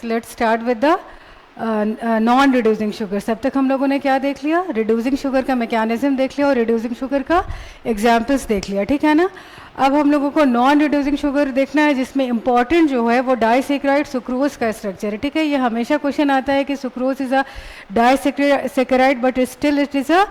Let's start with the non reducing sugar. सब तक हम लोगों ने क्या देख लिया, रिड्यूसिंग शुगर का मैकेनिज्म देख लिया और रिड्यूसिंग शुगर का एग्जाम्पल्स देख लिया, ठीक है ना। अब हम लोगों को नॉन रिड्यूसिंग शुगर देखना है जिसमें इंपॉर्टेंट जो है वो डाइसेक्राइड सुक्रोज का स्ट्रक्चर है, ठीक है। ये हमेशा क्वेश्चन आता है कि sucrose is a disaccharide but still it is a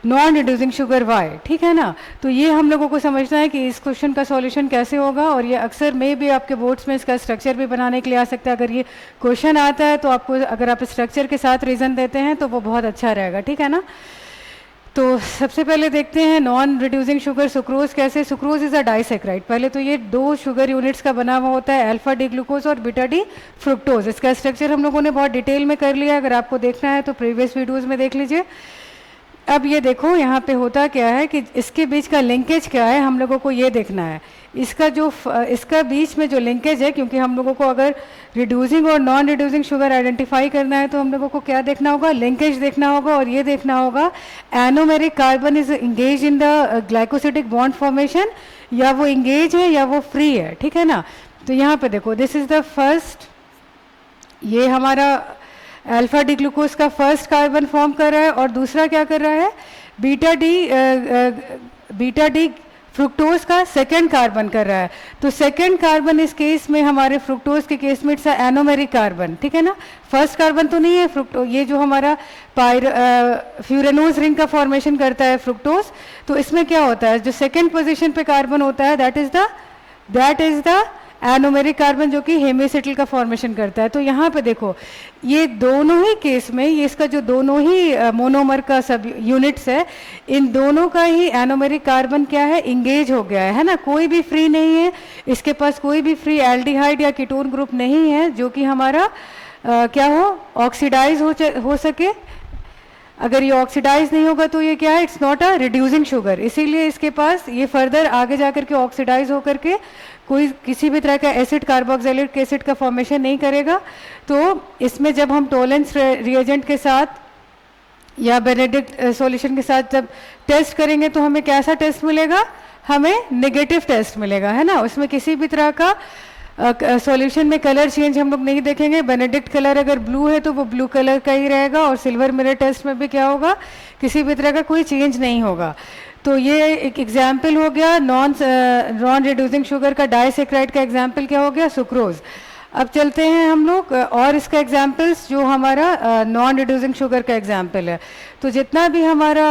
non reducing sugar, why, ठीक है ना। तो ये हम लोगों को समझना है कि इस क्वेश्चन का सॉल्यूशन कैसे होगा, और ये अक्सर में भी आपके बोर्ड्स में इसका स्ट्रक्चर भी बनाने के लिए आ सकता है। अगर ये क्वेश्चन आता है तो आपको, अगर आप स्ट्रक्चर के साथ रीज़न देते हैं तो वो बहुत अच्छा रहेगा, ठीक है ना। तो सबसे पहले देखते हैं नॉन रिड्यूसिंग शुगर सुक्रोज कैसे। Sucrose is a disaccharide. पहले तो ये दो शुगर यूनिट्स का बना हुआ होता है, अल्फा डी ग्लूकोज और बीटा डी फ्रुक्टोज। इसका स्ट्रक्चर हम लोगों ने बहुत डिटेल में कर लिया है, अगर आपको देखना है तो प्रीवियस वीडियोज़ में देख लीजिए। अब ये देखो यहाँ पे होता क्या है कि इसके बीच का लिंकेज क्या है, हम लोगों को ये देखना है। इसका बीच में जो लिंकेज है, क्योंकि हम लोगों को अगर रिड्यूसिंग और नॉन रिड्यूसिंग शुगर आइडेंटिफाई करना है तो हम लोगों को क्या देखना होगा, लिंकेज देखना होगा। और ये देखना होगा anomeric carbon is engage in the glycosidic bond formation, या वो इंगेज है या वो फ्री है, ठीक है ना। तो यहाँ पे देखो, दिस इज द फर्स्ट, ये हमारा अल्फा डी ग्लूकोज का फर्स्ट कार्बन फॉर्म कर रहा है, और दूसरा क्या कर रहा है, बीटा डी फ्रुक्टोज का सेकेंड कार्बन कर रहा है। तो सेकेंड कार्बन इस केस में, हमारे फ्रुक्टोज के केस में, इट्स एनोमेरिक कार्बन, ठीक है ना। फर्स्ट कार्बन तो नहीं है फ्रुक्टोज, ये जो हमारा फ्यूरेनोज रिंग का फॉर्मेशन करता है फ्रुक्टोज, तो इसमें क्या होता है, जो सेकेंड पोजिशन पे कार्बन होता है that is the anomeric carbon, जो कि हेमिसिटल का फॉर्मेशन करता है। तो यहाँ पे देखो, ये दोनों ही केस में, ये इसका जो दोनों ही मोनोमर का सब यूनिट्स है, इन दोनों का ही एनोमेरिक कार्बन क्या है, इंगेज हो गया है ना। कोई भी फ्री नहीं है, इसके पास कोई भी फ्री एल्डिहाइड या कीटोन ग्रुप नहीं है जो कि हमारा क्या हो, ऑक्सीडाइज हो सके। अगर ये ऑक्सीडाइज नहीं होगा तो ये क्या है, it's not a reducing sugar. इसीलिए इसके पास ये फर्दर आगे जाकर के ऑक्सीडाइज होकर के कोई किसी भी तरह का एसिड, कार्बोक्सिलिक एसिड का फॉर्मेशन नहीं करेगा। तो इसमें जब हम टोलेंस रिएजेंट के साथ या बेनेडिक्ट सॉल्यूशन के साथ जब टेस्ट करेंगे तो हमें कैसा टेस्ट मिलेगा, हमें नेगेटिव टेस्ट मिलेगा, है ना। उसमें किसी भी तरह का सॉल्यूशन में कलर चेंज हम लोग नहीं देखेंगे। बेनेडिक्ट कलर अगर ब्लू है तो वो ब्लू कलर का ही रहेगा, और सिल्वर मिरर टेस्ट में भी क्या होगा, किसी भी तरह का कोई चेंज नहीं होगा। तो ये एक एग्जाम्पल हो गया नॉन रिड्यूसिंग शुगर का। डाइसेक्राइड का एग्जाम्पल क्या हो गया, सुक्रोज। अब चलते हैं हम लोग और इसका एग्जाम्पल्स, जो हमारा नॉन रिड्यूसिंग शुगर का एग्जाम्पल है। तो जितना भी हमारा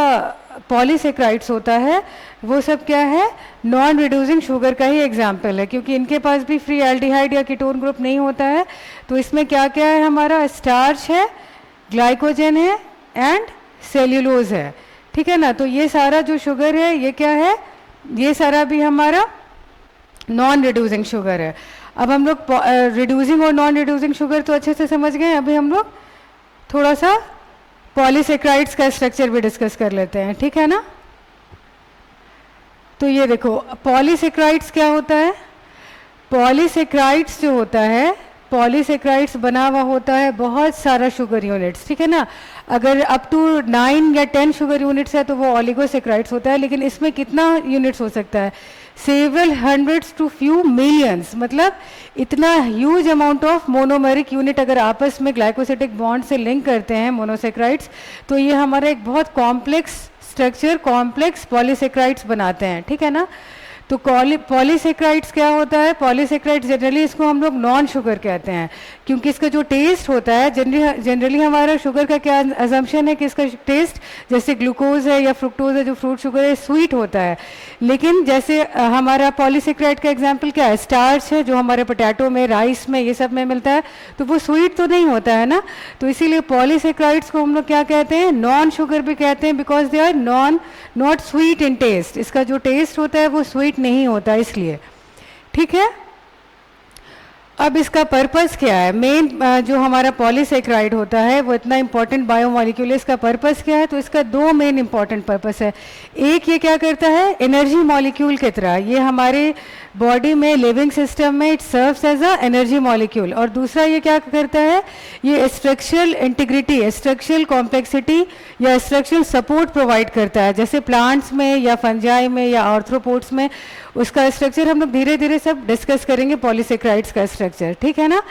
पॉलीसेक्राइड्स होता है वो सब क्या है, नॉन रिड्यूसिंग शुगर का ही एग्जाम्पल है, क्योंकि इनके पास भी फ्री एल्डिहाइड या कीटोन ग्रुप नहीं होता है। तो इसमें क्या क्या है, हमारा स्टार्च है, ग्लाइकोजन है एंड सेल्यूलोज है, ठीक है ना। तो ये सारा जो शुगर है ये क्या है, ये सारा भी हमारा नॉन रिड्यूसिंग शुगर है। अब हम लोग रिड्यूसिंग और नॉन रिड्यूसिंग शुगर तो अच्छे से समझ गए, अभी हम लोग थोड़ा सा पॉलीसेक्राइड्स का स्ट्रक्चर भी डिस्कस कर लेते हैं, ठीक है ना। तो ये देखो, पॉलीसेक्राइड्स क्या होता है, पॉलीसेक्राइड्स जो होता है, पॉलीसेक्राइड्स बना हुआ होता है बहुत सारा शुगर यूनिट्स, ठीक है ना। अगर अप टू 9 या 10 शुगर यूनिट्स है तो वो ऑलिगोसेक्राइड्स होता है, लेकिन इसमें कितना यूनिट्स हो सकता है, several hundreds to few millions, मतलब इतना huge amount of monomeric unit अगर आपस में ग्लाइकोसिडिक बॉन्ड से लिंक करते हैं मोनोसेक्राइड्स, तो ये हमारा एक बहुत कॉम्प्लेक्स स्ट्रक्चर, कॉम्प्लेक्स पॉलीसेक्राइड्स बनाते हैं, ठीक है ना। तो पॉलीसेक्राइड्स क्या होता है, पॉलीसेक्राइड्स जनरली इसको हम लोग नॉन शुगर कहते हैं, क्योंकि इसका जो टेस्ट होता है, जनरली हमारा शुगर का क्या अजम्पशन है कि इसका टेस्ट जैसे ग्लूकोज है या फ्रुक्टोज है, जो फ्रूट शुगर है, स्वीट होता है। लेकिन जैसे हमारा पॉलीसेक्राइड का एग्जाम्पल क्या है, स्टार्च है, जो हमारे पोटैटो में, राइस में, ये सब में मिलता है, तो वो स्वीट तो नहीं होता है ना। तो इसीलिए पॉलीसेक्राइड्स को हम लोग क्या कहते हैं, नॉन शुगर भी कहते हैं, because they are not sweet in taste. इसका जो टेस्ट होता है वो स्वीट नहीं होता, इसलिए, ठीक है। अब इसका पर्पस क्या है, मेन जो हमारा पॉलीसेक्राइड होता है वो इतना इंपॉर्टेंट बायोमॉलिक्यूल है, इसका पर्पस क्या है, तो इसका दो मेन इंपॉर्टेंट पर्पस है। एक, ये क्या करता है, एनर्जी मॉलिक्यूल की तरह, ये हमारे बॉडी में, लिविंग सिस्टम में it serves as a energy molecule. और दूसरा ये क्या करता है, ये स्ट्रक्चरल इंटीग्रिटी, स्ट्रक्चरल कॉम्प्लेक्सिटी या स्ट्रक्चरल सपोर्ट प्रोवाइड करता है, जैसे प्लांट्स में या फंजाई में या आर्थ्रोपोड्स में। उसका स्ट्रक्चर हम लोग धीरे धीरे सब डिस्कस करेंगे, पॉलीसेक्राइड्स का स्ट्रक्चर, ठीक है ना।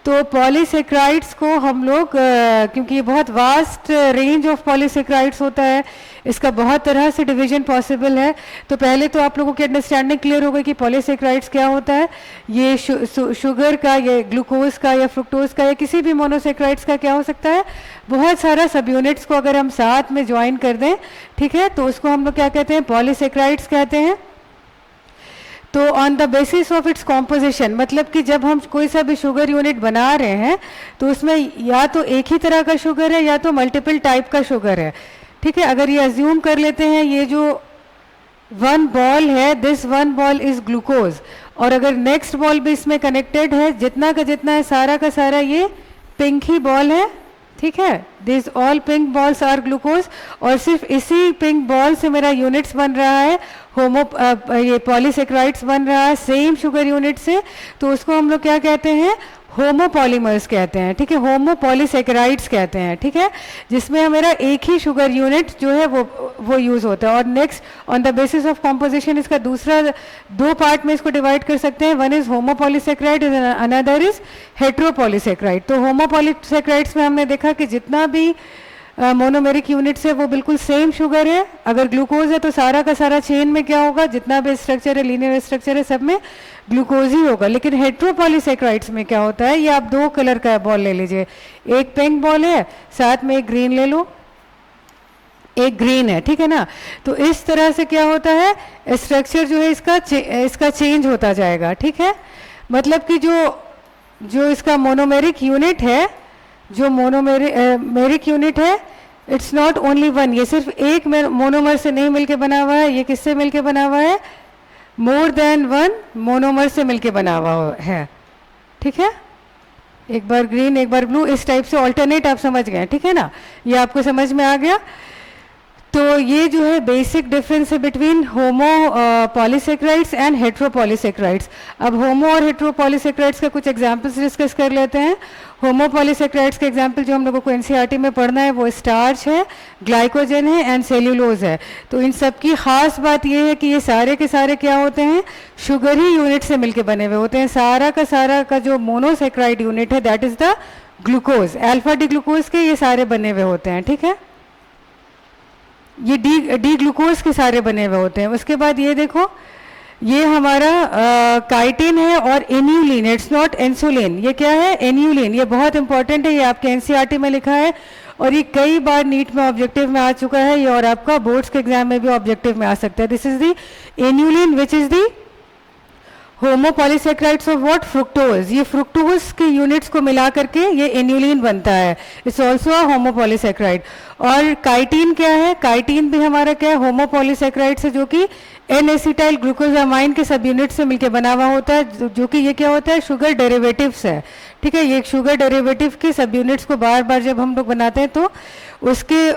तो पॉलीसेक्राइड्स को हम लोग क्योंकि ये बहुत वास्ट रेंज ऑफ पॉलीसेक्राइड्स होता है, इसका बहुत तरह से डिवीजन पॉसिबल है। तो पहले तो आप लोगों की अंडरस्टैंडिंग क्लियर हो गई कि पॉलीसेक्राइड्स क्या होता है। ये शुगर का या ग्लूकोज का या फ्रुक्टोज का या किसी भी मोनोसेक्राइड्स का क्या हो सकता है, बहुत सारा सब यूनिट्स को अगर हम साथ में ज्वाइन कर दें, ठीक है, तो उसको हम लोग क्या कहते हैं, पॉलीसेक्राइड्स कहते हैं। तो on the basis of its composition, मतलब कि जब हम कोई सा भी शुगर यूनिट बना रहे हैं तो उसमें या तो एक ही तरह का शुगर है या तो मल्टीपल टाइप का शुगर है, ठीक है। अगर ये अज्यूम कर लेते हैं ये जो वन बॉल है, this one ball is glucose, और अगर नेक्स्ट बॉल भी इसमें कनेक्टेड है, जितना का जितना है सारा का सारा ये पिंक ही बॉल है, ठीक है, this all pink balls are glucose, और सिर्फ इसी पिंक बॉल से मेरा यूनिट्स बन रहा है, ये पॉलीसेक्राइड्स बन रहा है सेम शुगर यूनिट से, तो उसको हम लोग क्या कहते हैं, होमोपॉलीमर्स कहते हैं, ठीक है, होमोपॉलीसेक्राइड्स कहते हैं, ठीक है, जिसमें हमारा एक ही शुगर यूनिट जो है वो यूज़ होता है। और next on the basis of composition इसका दूसरा दो पार्ट में इसको डिवाइड कर सकते हैं, one is homopolysaccharide and another is heteropolysaccharide. तो होमोपॉलीसेक्राइड्स में हमने देखा कि जितना भी मोनोमेरिक यूनिट्स है वो बिल्कुल सेम शुगर है। अगर ग्लूकोज है तो सारा का सारा चेन में क्या होगा, जितना भी स्ट्रक्चर है, लीनियर स्ट्रक्चर है, सब में ग्लूकोज ही होगा। लेकिन हेट्रोपॉलीसेक्राइड्स में क्या होता है, ये आप दो कलर का बॉल ले लीजिए, एक पिंक बॉल है साथ में एक ग्रीन ले लो, एक ग्रीन है, ठीक है ना। तो इस तरह से क्या होता है, स्ट्रक्चर जो है इसका चेंज होता जाएगा, ठीक है। मतलब कि जो इसका मोनोमेरिक यूनिट है, जो मोनोमेरिक यूनिट है, इट्स नॉट ओनली वन, ये सिर्फ एक मोनोमर से नहीं मिलके बना हुआ है, ये किससे मिलके बना हुआ है, मोर देन वन मोनोमर से मिलके बना हुआ है, ठीक है। एक बार ग्रीन एक बार ब्लू, इस टाइप से ऑल्टरनेट आप समझ गए, ठीक है ना, ये आपको समझ में आ गया। तो ये जो है बेसिक डिफरेंस है बिटवीन होमो पॉलीसेक्राइड्स एंड हेट्रोपॉलीसेक्राइड्स। अब होमो और हेट्रोपॉलीसेक्राइड्स का कुछ एग्जांपल्स डिस्कस कर लेते हैं। होमो पॉलीसेक्राइड्स के एग्जांपल जो हम लोगों को एनसीईआरटी में पढ़ना है वो स्टार्च है, ग्लाइकोजन है एंड सेल्यूलोज है। तो इन सब की खास बात ये है कि ये सारे के सारे क्या होते हैं, शुगर ही यूनिट से मिलकर बने हुए होते हैं। सारा का जो मोनोसेक्राइड यूनिट है that is the glucose, alpha D glucose के ये सारे बने हुए होते हैं, ठीक है। ये डी ग्लूकोज के सारे बने हुए होते हैं। उसके बाद ये देखो, ये हमारा काइटिन है और एन्यूलिन, इट्स नॉट इंसुलिन, ये क्या है, एन्यूलिन। ये बहुत इंपॉर्टेंट है, ये आपके एनसीईआरटी में लिखा है और ये कई बार नीट में ऑब्जेक्टिव में आ चुका है ये, और आपका बोर्ड्स के एग्जाम में भी ऑब्जेक्टिव में आ सकता है। This is the inulin which is the homopolysaccharides of what, fructose. ये फ्रुक्टोज के यूनिट्स को मिला करके ये एन्यूलिन बनता है, इट्स ऑल्सो अ होमोपॉलीसेक्राइड। और काइटिन क्या है, काइटिन भी हमारा क्या है, होमोपॉलीसेक्राइड से, जो कि एन एसिटाइल ग्लूकोजामाइन के सब यूनिट से मिलकर बना हुआ होता है, जो कि ये क्या होता है, शुगर डेरिवेटिव्स है, ठीक है। ये शुगर डेरिवेटिव के सब यूनिट्स को बार बार जब हम लोग बनाते हैं तो उसके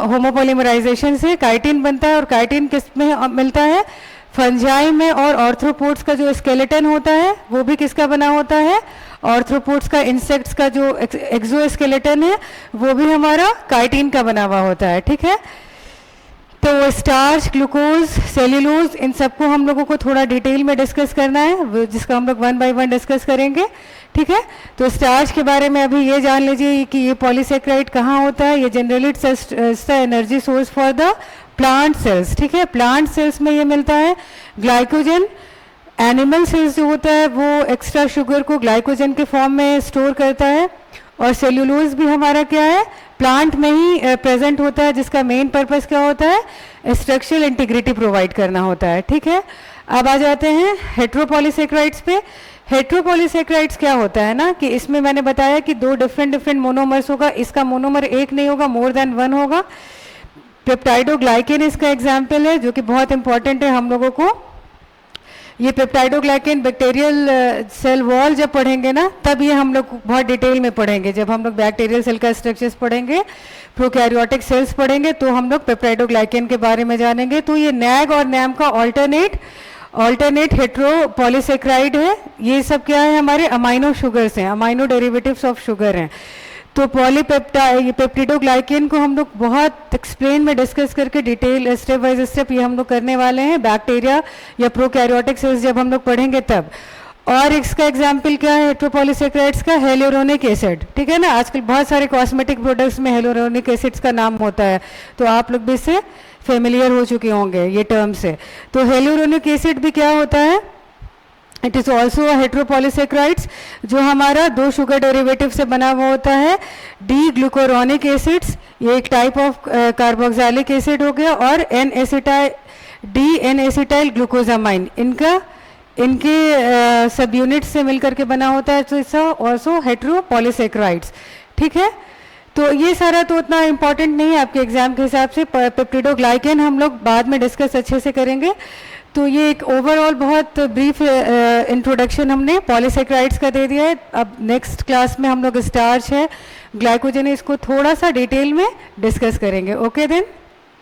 होमोपॉलीमराइजेशन से काइटिन बनता है। और काइटिन किस में मिलता है, फंजाई में, और ऑर्थ्रोपोड्स का जो स्केलेटन होता है वो भी किसका बना होता है, ऑर्थ्रोपोड्स का, इंसेक्ट्स का जो एक्सोस्केलेटन है वो भी हमारा काइटिन का बना हुआ होता है, ठीक है। तो स्टार्च, ग्लूकोज, सेल्यूलोज, इन सबको हम लोगों को थोड़ा डिटेल में डिस्कस करना है, जिसका हम लोग वन बाय वन डिस्कस करेंगे, ठीक है। तो स्टार्च के बारे में अभी ये जान लीजिए कि ये पॉलीसेक्राइड कहाँ होता है, ये generally it's energy source for the plant cells, ठीक है। प्लांट सेल्स में ये मिलता है ग्लाइकोजन। एनिमल सेल्स जो होता है वो एक्स्ट्रा शुगर को ग्लाइकोजन के फॉर्म में स्टोर करता है। और सेल्यूलोज भी हमारा क्या है, प्लांट में ही प्रेजेंट होता है, जिसका मेन पर्पस क्या होता है, स्ट्रक्चरल इंटीग्रिटी प्रोवाइड करना होता है, ठीक है। अब आ जाते हैं हेट्रोपॉलीसेक्राइड्स पे। हेट्रोपॉलीसेक्राइड्स क्या होता है ना, कि इसमें मैंने बताया कि दो डिफरेंट मोनोमर्स होगा, इसका मोनोमर एक नहीं होगा, मोर देन वन होगा। पेप्टाइडोग्लाइकेन इसका एग्जाम्पल है, जो कि बहुत इंपॉर्टेंट है हम लोगों को। ये पेप्टाइडोग्लाइकेन बैक्टीरियल सेल वॉल जब पढ़ेंगे ना, तब ये हम लोग बहुत डिटेल में पढ़ेंगे। जब हम लोग बैक्टीरियल सेल का स्ट्रक्चर्स पढ़ेंगे, प्रोकैरियोटिक सेल्स पढ़ेंगे, तो हम लोग पेप्टाइडोग्लाइकेन के बारे में जानेंगे। तो ये नैग और नैम का ऑल्टरनेट हेट्रोपॉलीसेक्राइड है। ये सब क्या है, हमारे अमाइनो शुगर्स हैं, अमाइनो डेरिवेटिव्स ऑफ शुगर हैं। तो पेप्टिडोग्लाइकेन को हम लोग बहुत एक्सप्लेन में डिस्कस करके डिटेल स्टेप बाय स्टेप ये हम लोग करने वाले हैं, बैक्टीरिया या प्रोकैरियोटिक सेल्स जब हम लोग पढ़ेंगे तब। और इसका एग्जाम्पल क्या है हेट्रोपॉलीसेकेराइड्स का? हेल्यूरोनिक एसिड, ठीक है ना। आजकल बहुत सारे कॉस्मेटिक प्रोडक्ट्स में हेल्यूरोनिक एसिड्स का नाम होता है, तो आप लोग भी इससे फेमिलियर हो चुके होंगे ये टर्म से। तो हेल्यूरोनिक एसिड भी क्या होता है? इट इज़ ऑल्सो हेट्रोपॉलीसेकेराइड्स, जो हमारा 2 शुगर डेरिवेटिव से बना हुआ होता है। डी ग्लूकोरोनिक एसिड्स, ये एक टाइप ऑफ कार्बोक्सिलिक एसिड हो गया, और N acetyl D N acetyl glucosamine, इनके सब यूनिट से मिलकर के बना होता है, तो इट्स ऑल्सो हेट्रोपॉलीसेकेराइड्स, ठीक है। तो ये सारा तो उतना इम्पॉर्टेंट नहीं है आपके एग्जाम के हिसाब से। पेप्टिडोग्लाइकेन हम लोग बाद में डिस्कस अच्छे से करेंगे। तो ये एक ओवरऑल बहुत ब्रीफ इंट्रोडक्शन हमने पॉलीसेकेराइड्स का दे दिया है। अब नेक्स्ट क्लास में हम लोग स्टार्च है, ग्लाइकोजन है, इसको थोड़ा सा डिटेल में डिस्कस करेंगे। Okay then.